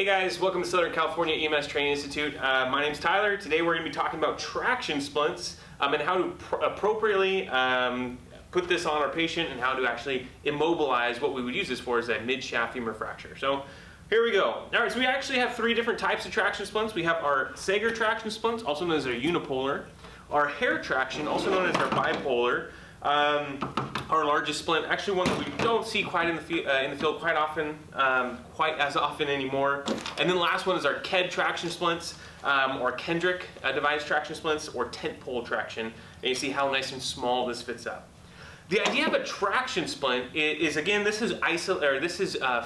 guys, welcome to Southern California EMS Training Institute. My name's Tyler. Today we're going to be talking about traction splints and how to appropriately put this on our patient and how to actually immobilize what we would use this for is a mid-shaft femur fracture. So here we go. All right, so we actually have three different types of traction splints. We have our Sager traction splints, also known as our unipolar, our hair traction, also known as our bipolar, our largest splint, actually one that we don't see quite in the field quite often, quite as often anymore. And then the last one is our KED traction splints, or Mackendrick device traction splints, or tent pole traction. And you see how nice and small this fits up. The idea of a traction splint is again, this is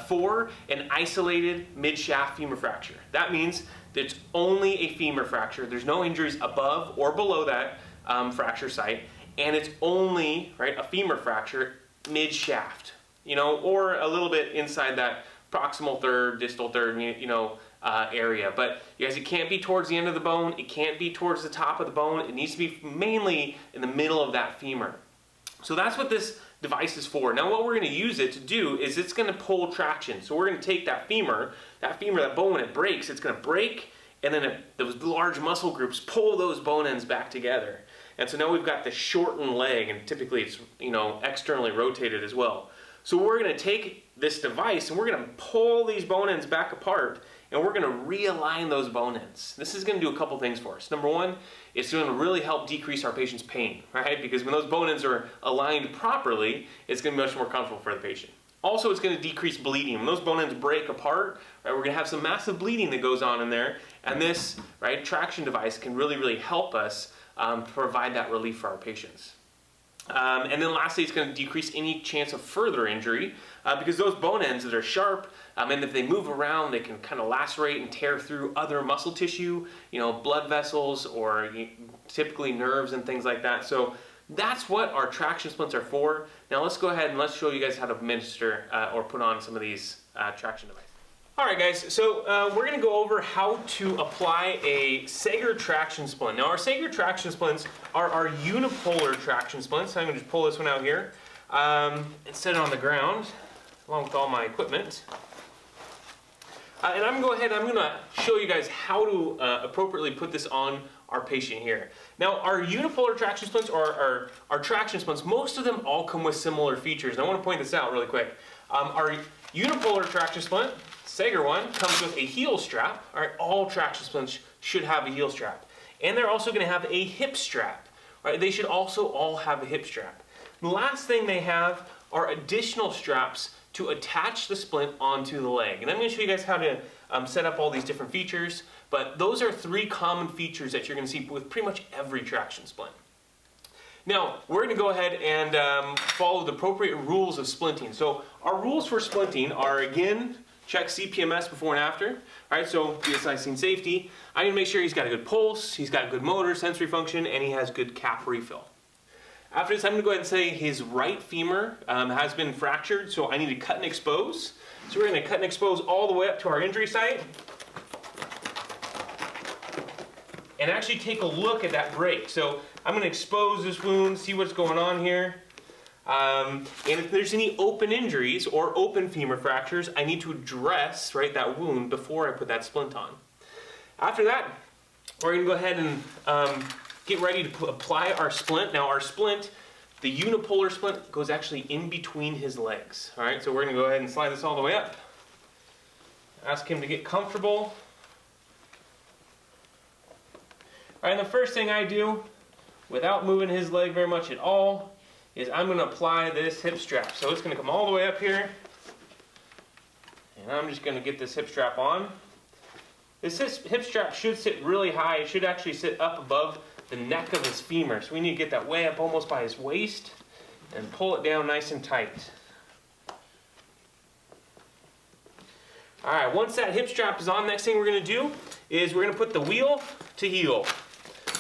for an isolated mid-shaft femur fracture. That means that it's only a femur fracture. There's no injuries above or below that fracture site. And it's only, right, a femur fracture mid-shaft, or a little bit inside that proximal third, distal third, area. But guys, it can't be towards the end of the bone. It can't be towards the top of the bone. It needs to be mainly in the middle of that femur. So that's what this device is for. Now what we're going to use it to do is it's going to pull traction. So we're going to take that femur, that bone, when it breaks, it's going to break, and then those large muscle groups pull those bone ends back together. And so now we've got the shortened leg, and typically it's externally rotated as well. So we're going to take this device and we're going to pull these bone ends back apart, and we're going to realign those bone ends. This is going to do a couple things for us. Number one, it's going to really help decrease our patient's pain, right? Because when those bone ends are aligned properly, it's going to be much more comfortable for the patient. Also, it's going to decrease bleeding. When those bone ends break apart, right, we're going to have some massive bleeding that goes on in there, and this traction device can really help us provide that relief for our patients. And then lastly, it's going to decrease any chance of further injury because those bone ends that are sharp, and if they move around, they can kind of lacerate and tear through other muscle tissue, blood vessels, or typically nerves and things like that. So that's what our traction splints are for. Now let's go ahead and let's show you guys how to administer or put on some of these traction devices. Alright guys, so we're going to go over how to apply a Sager traction splint. Now our Sager traction splints are our unipolar traction splints. I'm going to just pull this one out here and set it on the ground along with all my equipment. And I'm going to go ahead and I'm going to show you guys how to appropriately put this on our patient here. Now our unipolar traction splints or our traction splints, most of them all come with similar features. And I want to point this out really quick. Our unipolar traction splint, Sager one, comes with a heel strap. All right, all traction splints should have a heel strap. And they're also going to have a hip strap. All right, they should also all have a hip strap. The last thing they have are additional straps to attach the splint onto the leg. And I'm going to show you guys how to set up all these different features, but those are three common features that you're going to see with pretty much every traction splint. Now, we're going to go ahead and follow the appropriate rules of splinting. So our rules for splinting are, again, check CPMS before and after. All right, so BSI scene safety. I need to make sure he's got a good pulse, he's got good motor, sensory function, and he has good cap refill. After this, I'm going to go ahead and say his right femur has been fractured, so I need to cut and expose. So we're going to cut and expose all the way up to our injury site. And actually take a look at that break. So I'm going to expose this wound, see what's going on here. And if there's any open injuries or open femur fractures, I need to address that wound before I put that splint on. After that, we're going to go ahead and get ready to apply our splint. Now our splint, the unipolar splint, goes actually in between his legs. All right, so we're going to go ahead and slide this all the way up. Ask him to get comfortable. All right, and the first thing I do, without moving his leg very much at all, is I'm going to apply this hip strap. So it's going to come all the way up here, and I'm just going to get this hip strap on. This hip strap should sit really high. It should actually sit up above the neck of his femur. So we need to get that way up almost by his waist and pull it down nice and tight. All right, once that hip strap is on, next thing we're going to do is we're going to put the wheel to heel.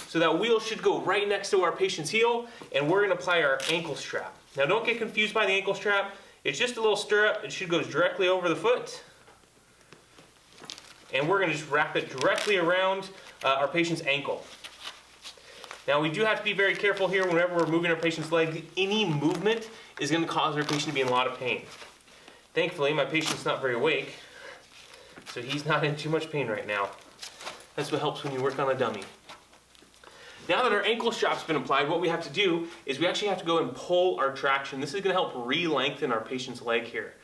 So that wheel should go right next to our patient's heel, and we're going to apply our ankle strap. Now don't get confused by the ankle strap. It's just a little stirrup. It should go directly over the foot. And we're going to just wrap it directly around our patient's ankle. Now we do have to be very careful here whenever we're moving our patient's leg. Any movement is going to cause our patient to be in a lot of pain. Thankfully, my patient's not very awake. So he's not in too much pain right now. That's what helps when you work on a dummy. Now that our ankle strap's been applied, what we have to do is we actually have to go and pull our traction. This is going to help re-lengthen our patient's leg here.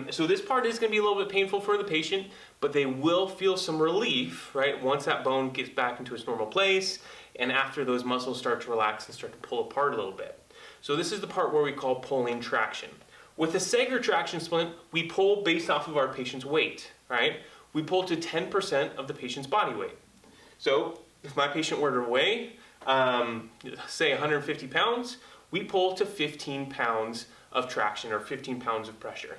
So this part is going to be a little bit painful for the patient, but they will feel some relief, right, once that bone gets back into its normal place and after those muscles start to relax and start to pull apart a little bit. So this is the part where we call pulling traction. With the Sager traction splint, we pull based off of our patient's weight, right? We pull to 10% of the patient's body weight. So if my patient were to weigh, say 150 pounds, we pull to 15 pounds of traction or 15 pounds of pressure.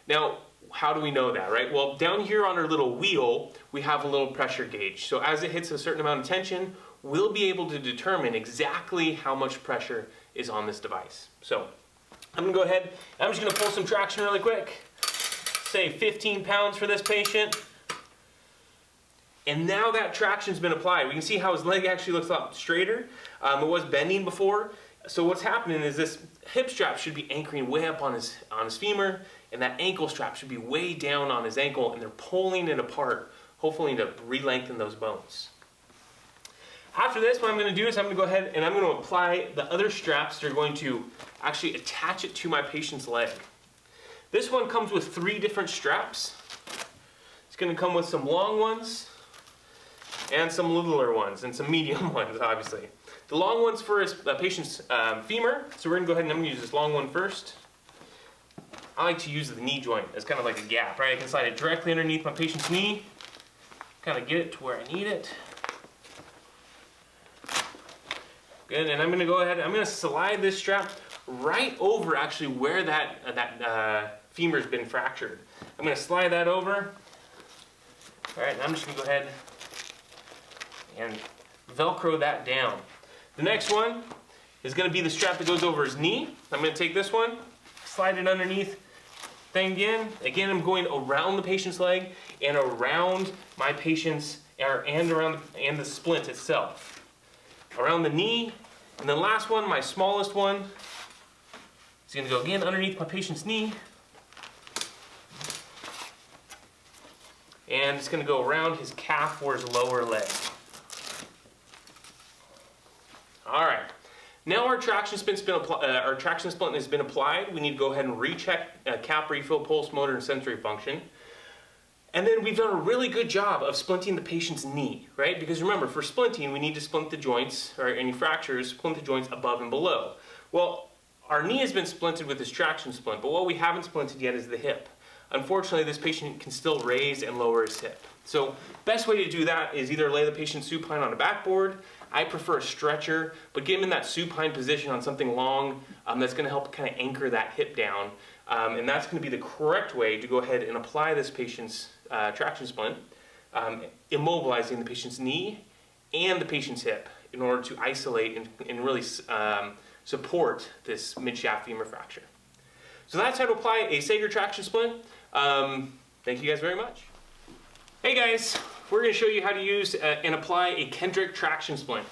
Now, how do we know that, right? Well, down here on our little wheel, we have a little pressure gauge. So as it hits a certain amount of tension, we'll be able to determine exactly how much pressure is on this device. So I'm gonna go ahead, I'm just gonna pull some traction really quick. Say 15 pounds for this patient. And now that traction's been applied, we can see how his leg actually looks a lot straighter. It was bending before. So what's happening is this hip strap should be anchoring way up on his femur, and that ankle strap should be way down on his ankle, and they're pulling it apart, hopefully to re-lengthen those bones. After this, what I'm going to do is I'm going to go ahead and I'm going to apply the other straps that are going to actually attach it to my patient's leg. This one comes with 3 different straps. It's going to come with some long ones and some littler ones and some medium ones, obviously. The long one's for his patient's femur, so we're going to go ahead and I'm going to use this long one first. I like to use the knee joint as kind of like a gap, right? I can slide it directly underneath my patient's knee, kind of get it to where I need it. Good, and I'm going to go ahead, I'm going to slide this strap right over actually where that femur's been fractured. I'm going to slide that over. All right, and I'm just going to go ahead and Velcro that down. The next one is going to be the strap that goes over his knee. I'm going to take this one, slide it underneath. Then again, I'm going around the patient's leg and around my patient's, and the splint itself. Around the knee, and the last one, my smallest one, is going to go again underneath my patient's knee. And it's going to go around his calf or his lower leg. All right. Now our traction splint has been applied. We need to go ahead and recheck cap refill, pulse, motor, and sensory function. And then we've done a really good job of splinting the patient's knee, right? Because remember, for splinting, we need to splint the joints, or any fractures, splint the joints above and below. Well, our knee has been splinted with this traction splint, but what we haven't splinted yet is the hip. Unfortunately, this patient can still raise and lower his hip. So best way to do that is either lay the patient supine on a backboard. I prefer a stretcher, but get him in that supine position on something long that's going to help kind of anchor that hip down. And that's going to be the correct way to go ahead and apply this patient's traction splint, immobilizing the patient's knee and the patient's hip in order to isolate and really support this mid-shaft femur fracture. So that's how to apply a Sager traction splint. Thank you guys very much. Hey guys, we're going to show you how to use and apply a Mackendrick traction splint.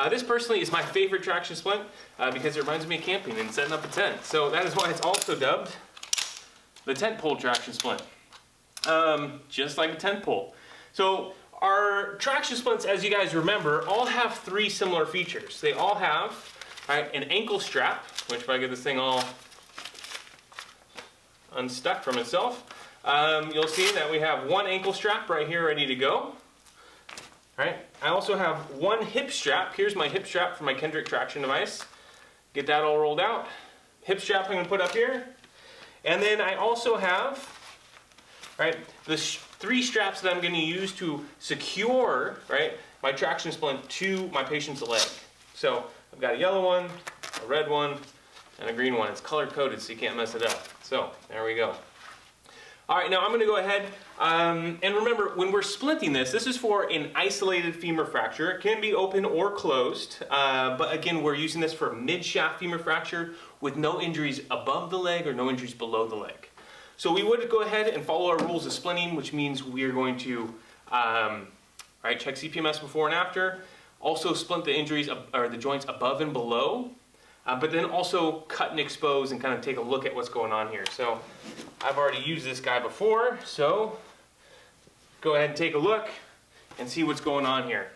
This personally is my favorite traction splint because it reminds me of camping and setting up a tent. So that is why it's also dubbed the tent pole traction splint. Just like a tent pole. So our traction splints, as you guys remember, all have 3 similar features. They all have an ankle strap, which if I get this thing all unstuck from itself, you'll see that we have 1 ankle strap right here ready to go. Right. I also have 1 hip strap. Here's my hip strap for my Mackendrick traction device. Get that all rolled out. Hip strap I'm going to put up here. And then I also have the 3 straps that I'm going to use to secure my traction splint to my patient's leg. So I've got a yellow one, a red one, and a green one. It's color coded so you can't mess it up. So there we go. All right, now I'm going to go ahead and remember, when we're splinting this is for an isolated femur fracture. It can be open or closed, but again, we're using this for a mid-shaft femur fracture with no injuries above the leg or no injuries below the leg. So we would go ahead and follow our rules of splinting, which means we are going to check CPMS before and after, also splint the injuries or the joints above and below, but then also cut and expose and kind of take a look at what's going on here. So I've already used this guy before, so go ahead and take a look and see what's going on here.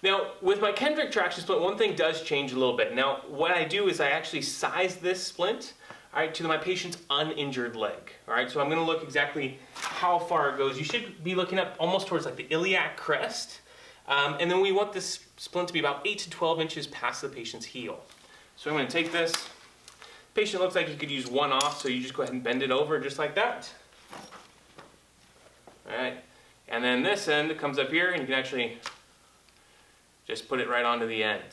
Now, with my Mackendrick traction splint, one thing does change a little bit. Now, what I do is I actually size this splint, all right, to my patient's uninjured leg. All right, so I'm going to look exactly how far it goes. You should be looking up almost towards like the iliac crest, and then we want this splint to be about 8 to 12 inches past the patient's heel. So I'm going to take this. Patient looks like he could use one off, so you just go ahead and bend it over just like that. All right, and then this end comes up here, and you can actually just put it right onto the end.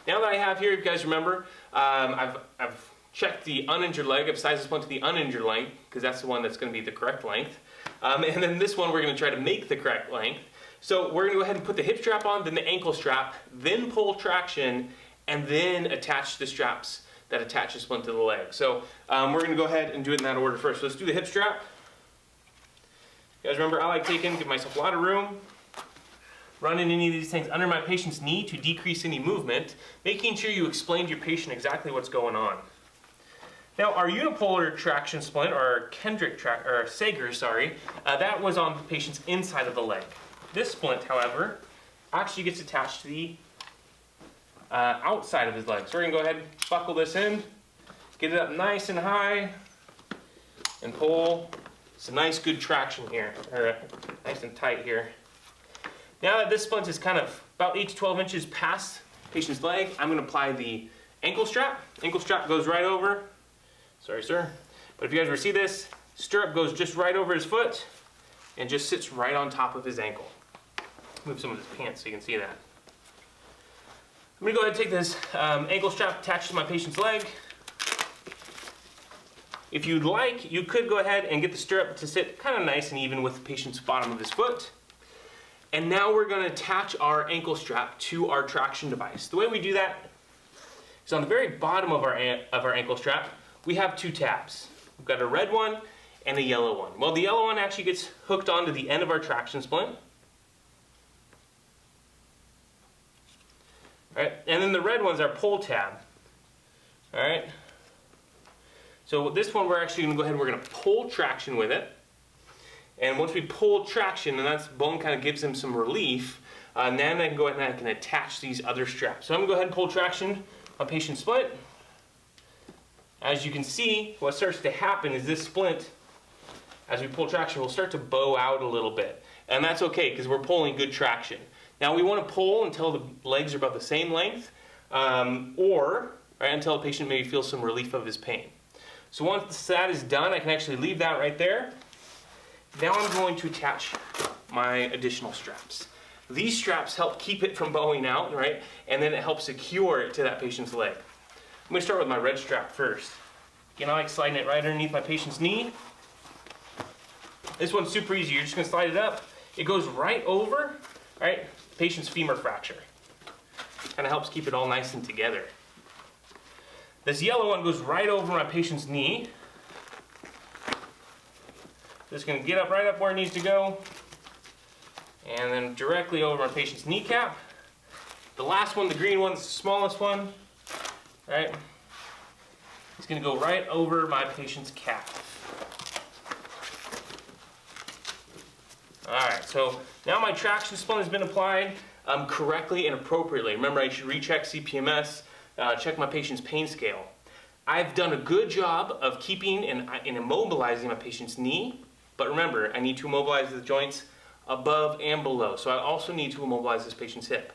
Now that I have here, if you guys remember, I've checked the uninjured leg. I've sized this one to the uninjured length, because that's the one that's going to be the correct length. And then this one we're going to try to make the correct length. So we're going to go ahead and put the hip strap on, then the ankle strap, then pull traction, and then attach the straps that attach the splint to the leg. So we're going to go ahead and do it in that order first. So let's do the hip strap. You guys remember, I like give myself a lot of room. Running any of these things under my patient's knee to decrease any movement, making sure you explain to your patient exactly what's going on. Now, our unipolar traction splint, or our Mackendrick or Sager, that was on the patient's inside of the leg. This splint, however, actually gets attached to the outside of his leg. So we're going to go ahead and buckle this in, get it up nice and high, and pull. It's a nice, good traction here, or nice and tight here. Now that this splint is kind of about 8 to 12 inches past the patient's leg, I'm going to apply the ankle strap. Ankle strap goes right over. Sorry, sir. But if you guys ever see this, stirrup goes just right over his foot and just sits right on top of his ankle. Move some of his pants so you can see that. I'm going to go ahead and take this ankle strap attached to my patient's leg. If you'd like, you could go ahead and get the stirrup to sit kind of nice and even with the patient's bottom of his foot. And now we're going to attach our ankle strap to our traction device. The way we do that is on the very bottom of our ankle strap, we have two tabs. We've got a red one and a yellow one. Well, the yellow one actually gets hooked onto the end of our traction splint. All right, and then the red one's our pull tab. All right. So this one we're actually going to go ahead and we're going to pull traction with it. And once we pull traction, and that bone kind of gives him some relief, then I can go ahead and I can attach these other straps. So I'm going to go ahead and pull traction on patient splint. As you can see, what starts to happen is this splint, as we pull traction, will start to bow out a little bit. And that's okay, because we're pulling good traction. Now we want to pull until the legs are about the same length, or until the patient maybe feels some relief of his pain. So once that is done, I can actually leave that right there. Now I'm going to attach my additional straps. These straps help keep it from bowing out, right? And then it helps secure it to that patient's leg. I'm going to start with my red strap first. Again, I like sliding it right underneath my patient's knee. This one's super easy. You're just going to slide it up. It goes right over, right, the patient's femur fracture. Kind of helps keep it all nice and together. This yellow one goes right over my patient's knee. Just going to get up right up where it needs to go, and then directly over my patient's kneecap. The last one, the green one, is the smallest one, right? It's going to go right over my patient's calf. Alright, so now my traction splint has been applied correctly and appropriately. Remember, I should recheck CPMS, check my patient's pain scale. I've done a good job of keeping and immobilizing my patient's knee. But remember, I need to immobilize the joints above and below. So I also need to immobilize this patient's hip.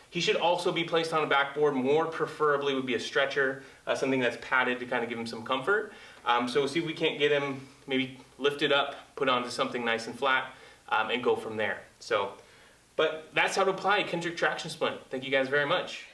He should also be placed on a backboard. More preferably would be a stretcher, something that's padded to kind of give him some comfort. So we'll see if we can't get him maybe lifted up, put onto something nice and flat, and go from there. But that's how to apply a Mackendrick traction splint. Thank you guys very much.